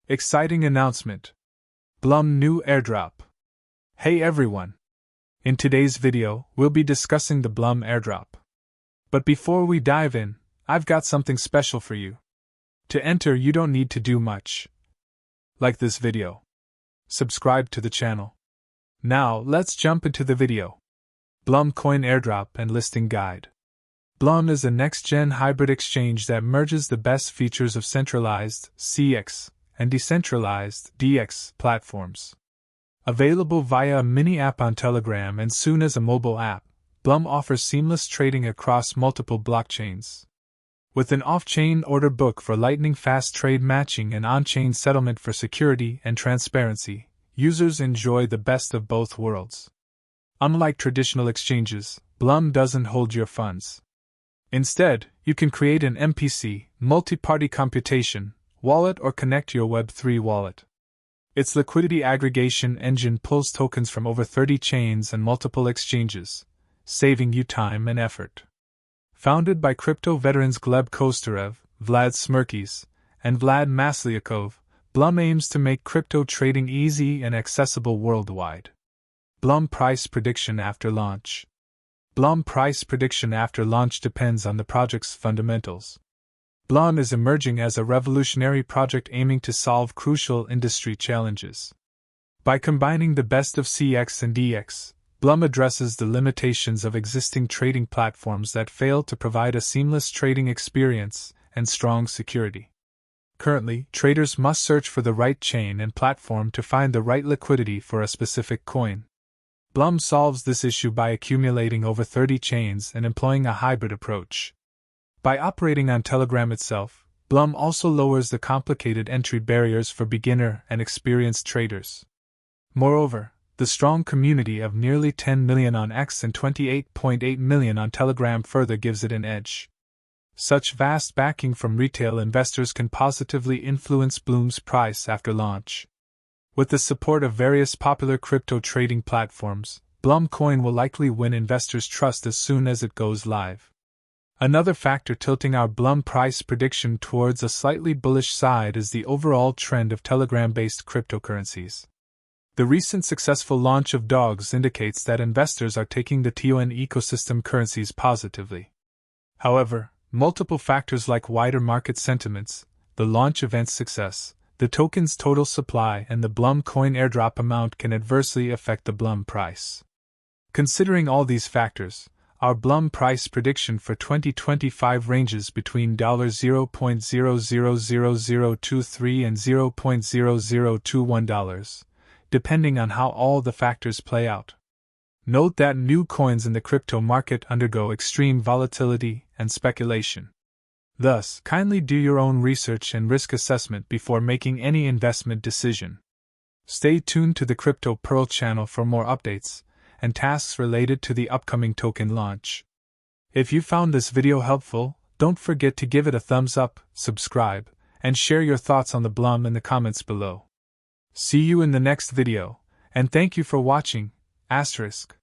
Exciting announcement. Blum new airdrop. Hey everyone. In today's video, we'll be discussing the Blum Airdrop. But before we dive in, I've got something special for you. To enter, you don't need to do much. Like this video. Subscribe to the channel. Now, let's jump into the video. Blum Coin Airdrop and Listing Guide. Blum is a next-gen hybrid exchange that merges the best features of centralized CX and decentralized DX platforms. Available via a mini app on Telegram and soon as a mobile app, Blum offers seamless trading across multiple blockchains. With an off-chain order book for lightning-fast trade matching and on-chain settlement for security and transparency, users enjoy the best of both worlds. Unlike traditional exchanges, Blum doesn't hold your funds. Instead, you can create an MPC, multi-party computation, wallet or connect your Web3 wallet. Its liquidity aggregation engine pulls tokens from over 30 chains and multiple exchanges, saving you time and effort. Founded by crypto veterans Gleb Kosterev, Vlad Smirkis, and Vlad Masliakov, Blum aims to make crypto trading easy and accessible worldwide. Blum price prediction after launch. Blum price prediction after launch depends on the project's fundamentals. Blum is emerging as a revolutionary project aiming to solve crucial industry challenges. By combining the best of CX and DX, Blum addresses the limitations of existing trading platforms that fail to provide a seamless trading experience and strong security. Currently, traders must search for the right chain and platform to find the right liquidity for a specific coin. Blum solves this issue by accumulating over 30 chains and employing a hybrid approach. By operating on Telegram itself, Blum also lowers the complicated entry barriers for beginner and experienced traders. Moreover, the strong community of nearly 10 million on X and 28.8 million on Telegram further gives it an edge. Such vast backing from retail investors can positively influence Blum's price after launch. With the support of various popular crypto trading platforms, Blum Coin will likely win investors' trust as soon as it goes live. Another factor tilting our Blum price prediction towards a slightly bullish side is the overall trend of Telegram-based cryptocurrencies. The recent successful launch of DOGS indicates that investors are taking the TON ecosystem currencies positively. However, multiple factors like wider market sentiments, the launch event's success, the token's total supply, and the Blum coin airdrop amount can adversely affect the Blum price. Considering all these factors, our Blum price prediction for 2025 ranges between $0.000023 and $0.0021, depending on how all the factors play out. Note that new coins in the crypto market undergo extreme volatility and speculation. Thus, kindly do your own research and risk assessment before making any investment decision. Stay tuned to the Crypto Pearl channel for more updates and tasks related to the upcoming token launch. If you found this video helpful, don't forget to give it a thumbs up, subscribe, and share your thoughts on the Blum in the comments below. See you in the next video, and thank you for watching, *.